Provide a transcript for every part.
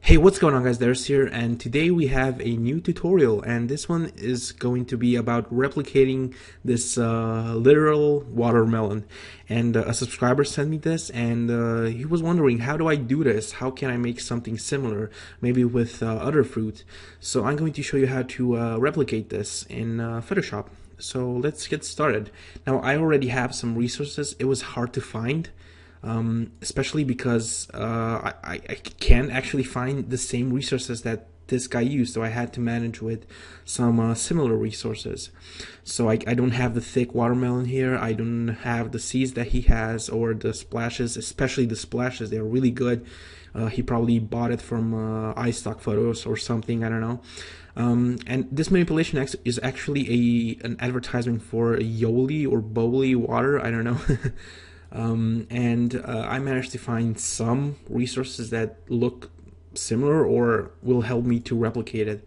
Hey, what's going on guys, There's here, and today we have a new tutorial, and this one is going to be about replicating this literal watermelon. And a subscriber sent me this, and he was wondering, how do I do this? How can I make something similar, maybe with other fruit? So I'm going to show you how to replicate this in Photoshop. So let's get started. Now I already have some resources. It was hard to find. Especially because I can't actually find the same resources that this guy used, so I had to manage with some similar resources. So I don't have the thick watermelon here, I don't have the seeds that he has, or the splashes, especially the splashes. They're really good. He probably bought it from iStock Photos or something, I don't know. And this manipulation is actually an advertisement for Yoli or Bowly water, I don't know. I managed to find some resources that look similar or will help me to replicate it.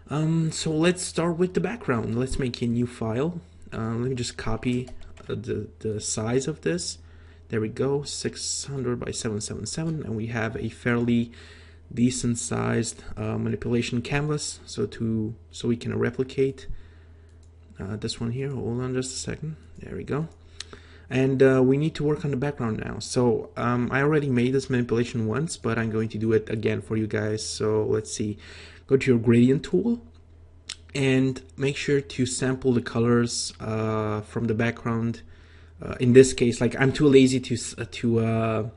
So let's start with the background. Let's make a new file. Let me just copy the size of this. There we go, 600 by 777, and we have a fairly decent sized manipulation canvas, so we can replicate this one here. Hold on just a second. There we go. And we need to work on the background now. So I already made this manipulation once, but I'm going to do it again for you guys. So let's see, go to your gradient tool and make sure to sample the colors from the background. In this case, like, I'm too lazy to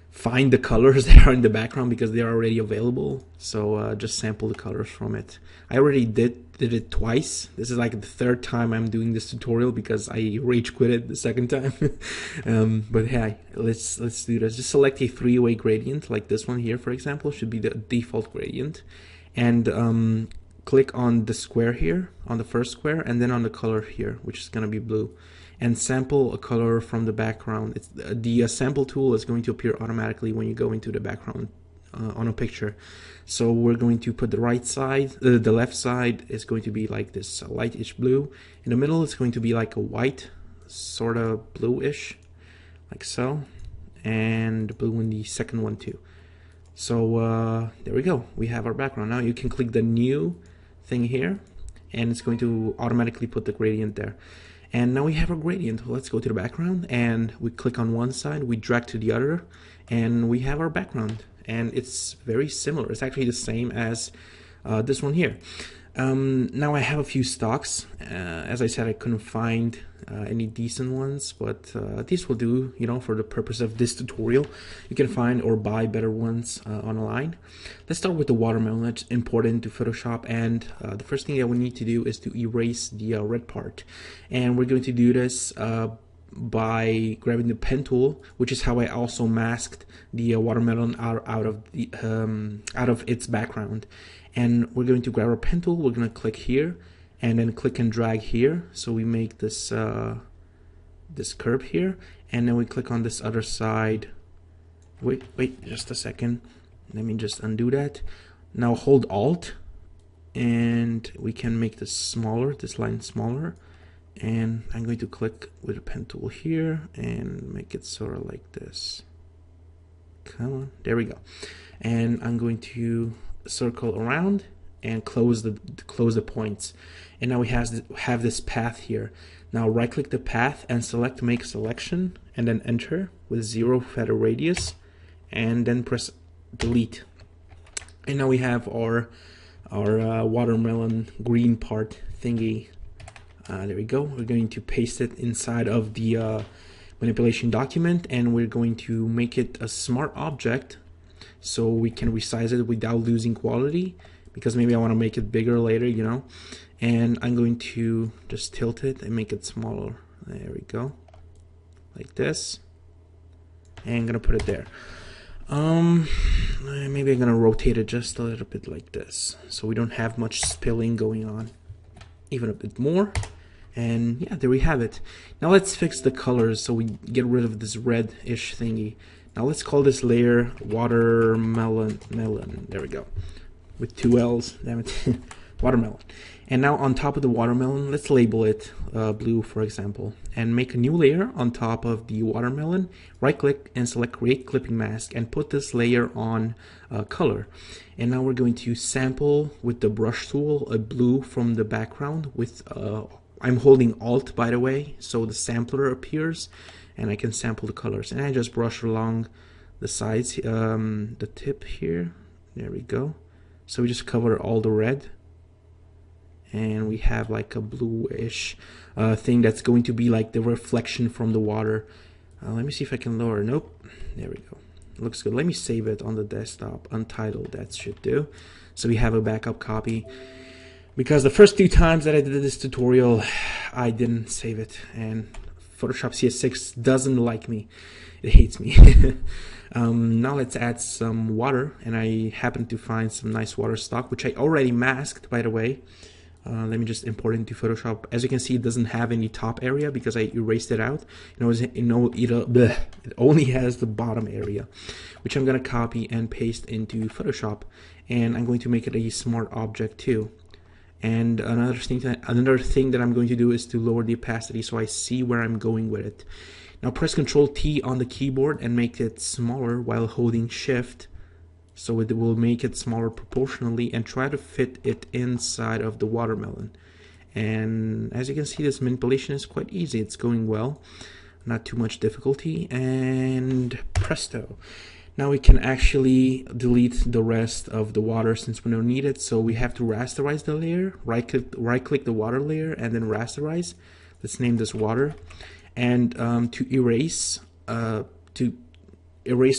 find the colors that are in the background because they are already available. So just sample the colors from it. I already did it twice. This is like the third time I'm doing this tutorial because I rage quit it the second time. But hey, let's do this. Just select a three-way gradient like this one here, for example, should be the default gradient, and click on the square here, on the first square, and then on the color here, which is gonna be blue, and sample a color from the background. The sample tool is going to appear automatically when you go into the background on a picture. So we're going to put the right side, the left side is going to be like this lightish blue. In the middle it's going to be like a white, sort of bluish, like so, and blue in the second one too. So there we go, we have our background. Now you can click the new thing here, and it's going to automatically put the gradient there. And now we have our gradient. Let's go to the background, and we click on one side, we drag to the other, and we have our background. And it's very similar. It's actually the same as this one here. Now I have a few stocks. As I said, I couldn't find any decent ones, but these will do, you know, for the purpose of this tutorial. You can find or buy better ones online. Let's start with the watermelon. Let's import it into Photoshop, and the first thing that we need to do is to erase the red part. And we're going to do this by grabbing the pen tool, which is how I also masked the watermelon out of its background. And we're going to grab our pen tool, we're going to click here, and then click and drag here, so we make this this curve here, and then we click on this other side. Wait just a second, let me just undo that. Now hold Alt, and we can make this smaller, this line smaller. And I'm going to click with the pen tool here and make it sort of like this. Come on, there we go. And I'm going to circle around and close the points. And now we have this path here. Now right click the path and select make selection, and then enter with 0 feather radius, and then press delete. And now we have our watermelon green part thingy. There we go. We're going to paste it inside of the manipulation document, and we're going to make it a smart object so we can resize it without losing quality, because maybe I want to make it bigger later, you know. And I'm going to just tilt it and make it smaller. There we go, like this, and I'm gonna put it there. Maybe I'm gonna rotate it just a little bit like this, so we don't have much spilling going on. Even a bit more, and yeah, there we have it. Now let's fix the colors so we get rid of this red-ish thingy. Now let's call this layer watermelon. There we go, with 2 L's. Damn it. watermelon. And now on top of the watermelon, let's label it blue, for example, and make a new layer on top of the watermelon. Right click and select create clipping mask and put this layer on color. And now we're going to sample with the brush tool a blue from the background with I'm holding Alt, by the way, so the sampler appears and I can sample the colors. And I just brush along the sides, the tip here. There we go. So we just cover all the red. And we have like a bluish thing that's going to be like the reflection from the water. Let me see if I can lower. Nope. There we go. Looks good. Let me save it on the desktop. Untitled, that should do. So we have a backup copy. Because the first 2 times that I did this tutorial, I didn't save it. And Photoshop CS6 doesn't like me. It hates me. Now let's add some water. And I happen to find some nice water stock, which I already masked, by the way. Let me just import it into Photoshop. As you can see, it doesn't have any top area because I erased it out. It only has the bottom area, which I'm going to copy and paste into Photoshop. And I'm going to make it a smart object too. And another thing that I'm going to do is to lower the opacity so I see where I'm going with it. Now press Ctrl T on the keyboard and make it smaller while holding Shift. So it will make it smaller proportionally and try to fit it inside of the watermelon. And as you can see, this manipulation is quite easy. It's going well, not too much difficulty, and presto. Now we can actually delete the rest of the water since we don't need it. So we have to rasterize the layer, right click the water layer and then rasterize. Let's name this water. And to erase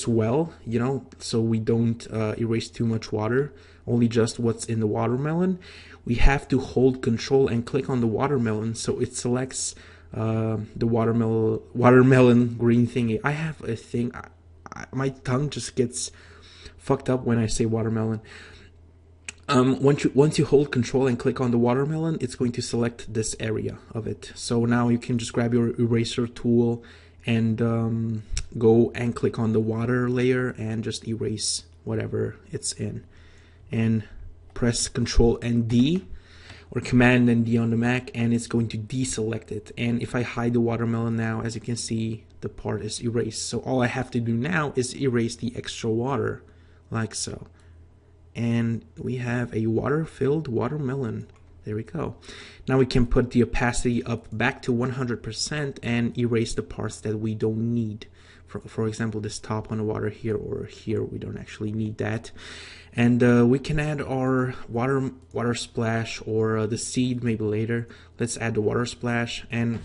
well, you know, so we don't erase too much water, only just what's in the watermelon. We have to hold Control and click on the watermelon so it selects the watermelon green thingy. I have a thing, my tongue just gets fucked up when I say watermelon. Once you hold Control and click on the watermelon, it's going to select this area of it. So now you can just grab your eraser tool and go and click on the water layer and just erase whatever it's in. And press Control and D or Command and D on the Mac, and it's going to deselect it. And if I hide the watermelon now, as you can see, the part is erased. So all I have to do now is erase the extra water, like so. And we have a water-filled watermelon. There we go. Now we can put the opacity up back to 100% and erase the parts that we don't need. For example, this top on the water here or here, we don't actually need that. And we can add our water splash or the seed maybe later. Let's add the water splash. And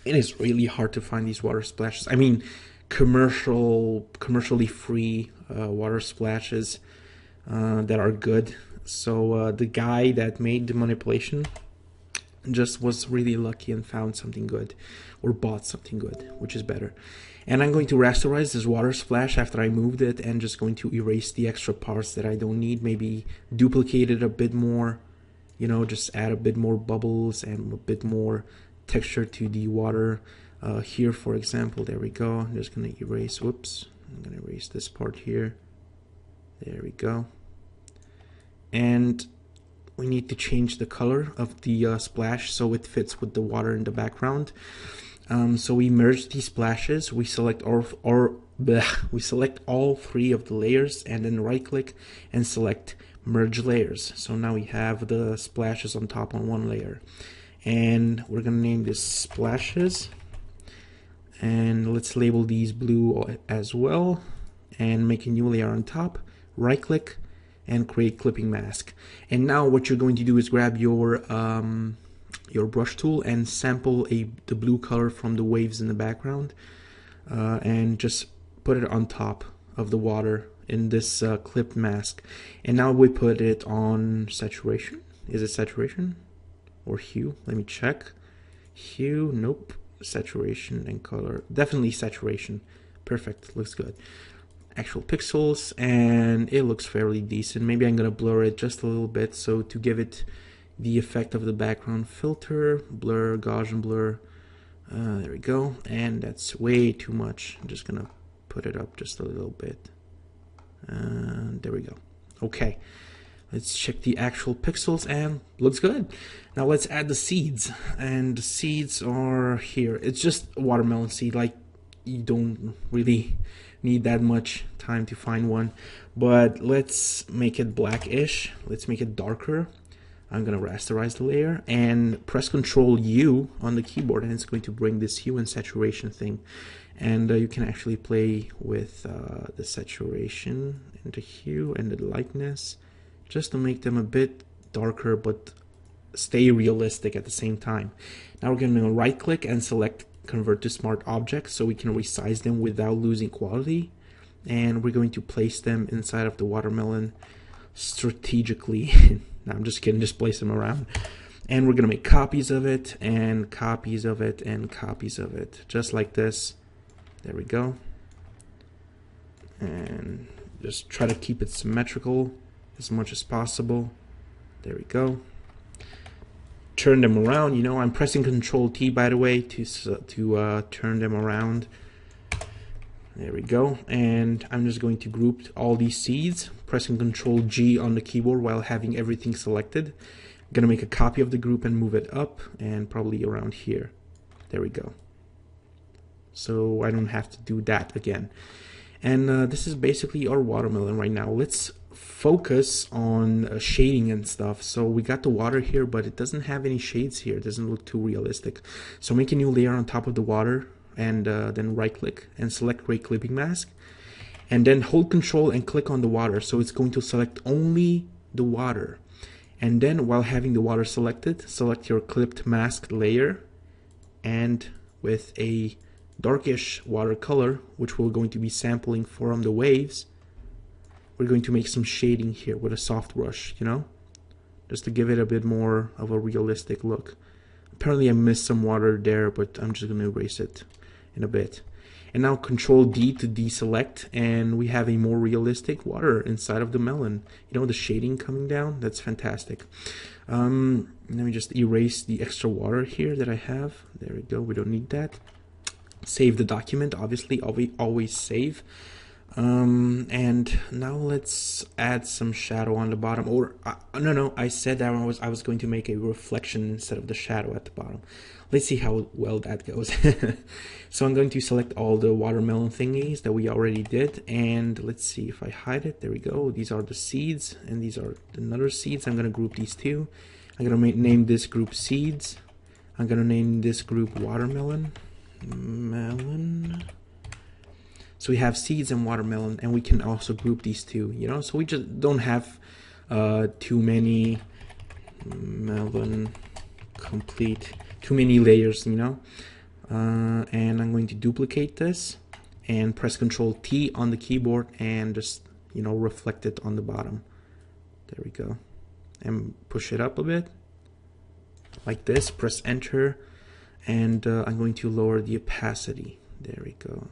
it is really hard to find these water splashes. I mean, commercially free water splashes that are good. So the guy that made the manipulation just was really lucky and found something good, or bought something good, which is better. And I'm going to rasterize this water splash after I moved it, and just going to erase the extra parts that I don't need, maybe duplicate it a bit more, you know, just add a bit more bubbles and a bit more texture to the water. Here, for example, there we go. I'm just going to erase, whoops, I'm going to erase this part here. There we go. And we need to change the color of the splash so it fits with the water in the background. So we merge these splashes. We select we select all 3 of the layers and then right click and select merge layers. So now we have the splashes on top on one layer. And we're gonna name this splashes. And let's label these blue as well. And make a new layer on top. Right click and create clipping mask. And now what you're going to do is grab your brush tool and sample the blue color from the waves in the background and just put it on top of the water in this clip mask. And now we put it on saturation. Is it saturation or hue? Let me check. Hue, nope. Saturation and color, definitely saturation. Perfect, looks good. Actual pixels, and it looks fairly decent. Maybe I'm gonna blur it just a little bit so to give it the effect of the background filter. Blur, Gaussian blur. There we go. And that's way too much. I'm just gonna put it up just a little bit. There we go. Okay. Let's check the actual pixels, and looks good. Now let's add the seeds, and the seeds are here. It's just a watermelon seed, like you don't really need that much time to find one, but let's make it blackish. Let's make it darker. I'm gonna rasterize the layer and press Ctrl U on the keyboard, and it's going to bring this hue and saturation thing. And you can actually play with the saturation and the hue and the lightness, just to make them a bit darker but stay realistic at the same time. Now we're going to right click and select convert to smart objects so we can resize them without losing quality, and we're going to place them inside of the watermelon strategically. No, I'm just kidding, just place them around, and we're going to make copies of it and copies of it and copies of it, just like this. There we go. And just try to keep it symmetrical as much as possible. There we go. Turn them around. You know, I'm pressing Control T, by the way, to turn them around. There we go. And I'm just going to group all these seeds, pressing Control G on the keyboard while having everything selected. I'm gonna make a copy of the group and move it up, and probably around here. There we go. So I don't have to do that again. And this is basically our watermelon right now. Let's focus on shading and stuff. So we got the water here, but it doesn't have any shades here. It doesn't look too realistic. So make a new layer on top of the water, and then right click and select Ray Clipping Mask, and then hold Control and click on the water. So it's going to select only the water. And then while having the water selected, select your clipped mask layer, and with a darkish watercolor, which we're going to be sampling from the waves, we're going to make some shading here with a soft brush, you know, just to give it a bit more of a realistic look. Apparently I missed some water there, but I'm just going to erase it in a bit. And now Control D to deselect, and we have a more realistic water inside of the melon. You know, the shading coming down, that's fantastic. Let me just erase the extra water here that I have. There we go, we don't need that. Save the document, obviously, always save. And now let's add some shadow on the bottom, or no, I said that I was going to make a reflection instead of the shadow at the bottom. Let's see how well that goes. So I'm going to select all the watermelon thingies that we already did, and let's see if I hide it. There we go. These are the seeds, and these are another seeds. I'm going to group these two. I'm going to name this group seeds. I'm going to name this group watermelon. So we have seeds and watermelon, and we can also group these two, you know, so we just don't have too many too many layers, you know. And I'm going to duplicate this and press Control T on the keyboard and just, you know, reflect it on the bottom. There we go. And push it up a bit like this, press Enter. And I'm going to lower the opacity. There we go.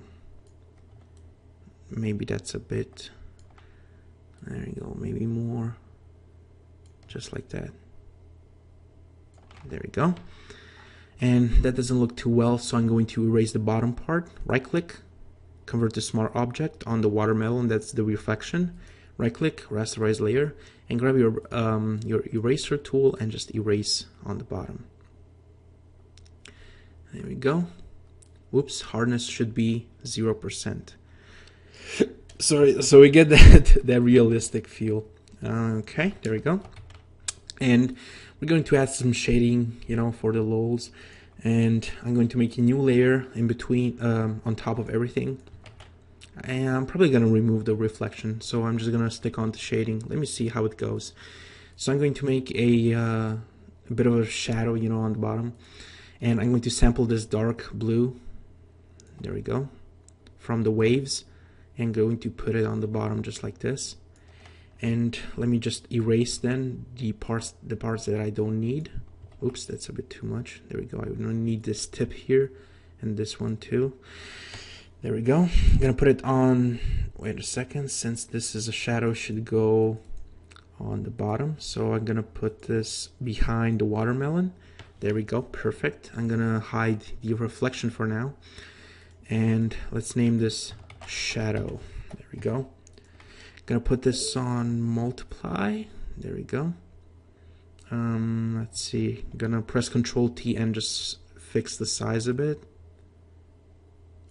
Maybe that's a bit. There we go. Maybe more. Just like that. There we go. And that doesn't look too well, so I'm going to erase the bottom part. Right click, convert to smart object on the watermelon. That's the reflection. Right click, rasterize layer, and grab your eraser tool and just erase on the bottom. There we go. Whoops, hardness should be 0%. Sorry, so we get that realistic feel. Okay, there we go. And we're going to add some shading, you know, for the lols. And I'm going to make a new layer in between, on top of everything. And I'm probably going to remove the reflection, so I'm just going to stick on the shading. Let me see how it goes. So I'm going to make a bit of a shadow, you know, on the bottom. And I'm going to sample this dark blue, there we go, from the waves, and going to put it on the bottom just like this. And let me just erase then the parts that I don't need. Oops, that's a bit too much. There we go. I don't need this tip here, and this one too. There we go. I'm gonna put it on, wait a second, since this is a shadow, should go on the bottom. So I'm gonna put this behind the watermelon. There we go, perfect. I'm gonna hide the reflection for now. And let's name this shadow. There we go. Gonna put this on multiply. There we go. Let's see, I'm gonna press Control T and just fix the size a bit.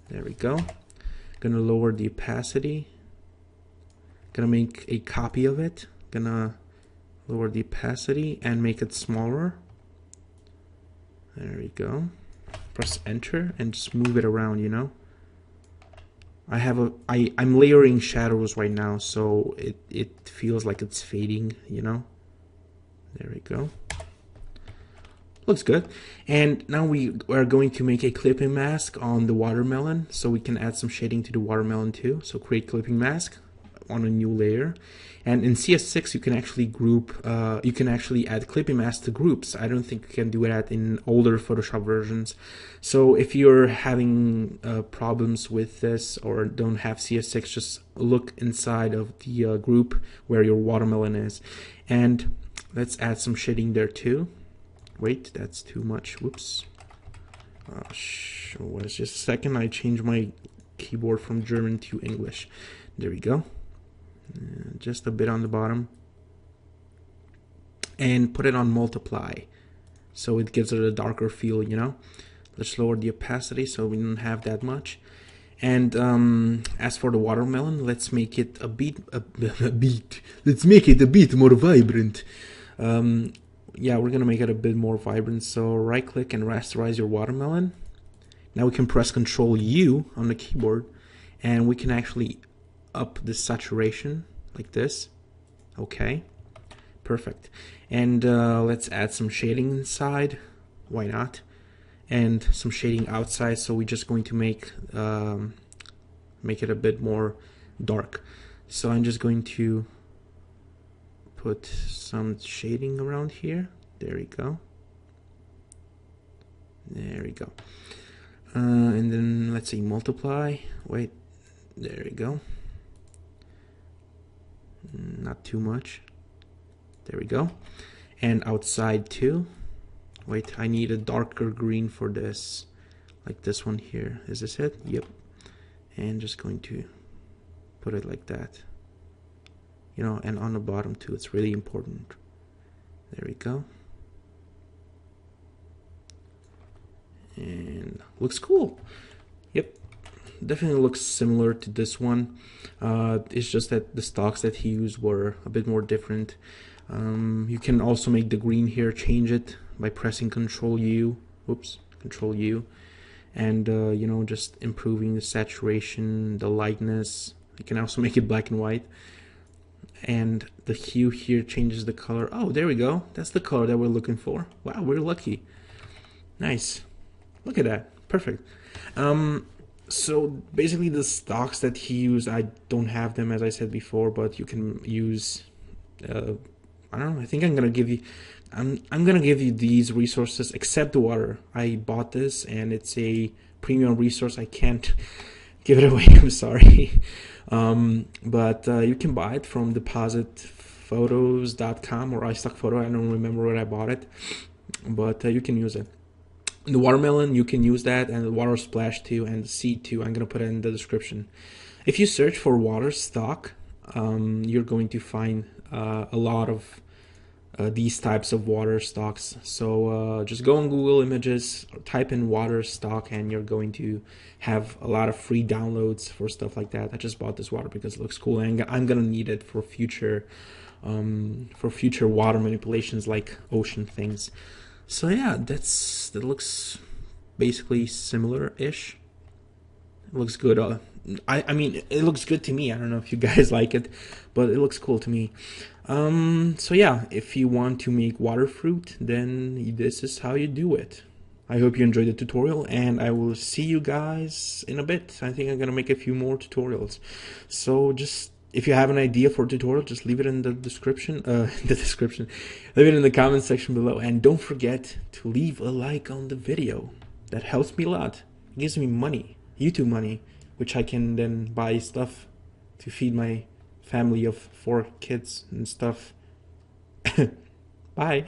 There we go. Gonna lower the opacity. Gonna make a copy of it. Gonna lower the opacity and make it smaller. There we go. Press Enter and just move it around, you know. I'm layering shadows right now, so it feels like it's fading, you know. There we go. Looks good. And now we are going to make a clipping mask on the watermelon, so we can add some shading to the watermelon too. So create clipping mask on a new layer. And in CS6 you can actually group, you can actually add clipping mask to groups. I don't think you can do that in older Photoshop versions. So if you're having problems with this or don't have CS6, just look inside of the group where your watermelon is. And let's add some shading there too. Wait, that's too much. Whoops. What is just a second? I changed my keyboard from German to English. There we go. Just a bit on the bottom. And put it on multiply, so it gives it a darker feel, you know. Let's lower the opacity so we don't have that much. And as for the watermelon, let's make it let's make it a bit more vibrant. Yeah, we're gonna make it a bit more vibrant. So right click and rasterize your watermelon. Now we can press Control U on the keyboard and we can actually up the saturation like this. Okay, perfect. And let's add some shading inside. Why not? And some shading outside. So we're just going to make it a bit more dark. So I'm just going to put some shading around here. There we go. There we go. And then let's say multiply. Wait, there we go. Not too much. There we go. And outside too. Wait, I need a darker green for this, like this one here. Is this it? Yep. And just going to put it like that. You know, and on the bottom too, it's really important. There we go. And looks cool. Yep, definitely looks similar to this one. It's just that the stocks that he used were a bit more different. You can also make the green here, change it by pressing Control U. Whoops, Control U. And you know, just improving the saturation, the lightness. You can also make it black and white. And the hue here changes the color. Oh, there we go. That's the color that we're looking for. Wow, we're lucky. Nice. Look at that. Perfect. So basically the stocks that he used, I don't have them as I said before, but you can use I don't know, I think I'm gonna give you these resources except the water. I bought this and it's a premium resource. I can't give it away. I'm sorry. But you can buy it from depositphotos.com or iStockPhoto. I don't remember where I bought it, but you can use it. The watermelon, you can use that, and the water splash too, and the seed too. I'm gonna put it in the description. If you search for water stock, you're going to find a lot of these types of water stocks. So just go on Google Images, type in water stock, and you're going to have a lot of free downloads for stuff like that. I just bought this water because it looks cool, and I'm gonna need it for future water manipulations like ocean things. So yeah, that looks basically similar-ish. It looks good. I mean, it looks good to me. I don't know if you guys like it, but it looks cool to me. So yeah, if you want to make water fruit, then this is how you do it. I hope you enjoyed the tutorial, and I will see you guys in a bit. I think I'm gonna make a few more tutorials. So just, if you have an idea for a tutorial, just leave it in the description. Leave it in the comment section below, and don't forget to leave a like on the video. That helps me a lot. It gives me money, YouTube money, which I can then buy stuff to feed my family of 4 kids and stuff. Bye.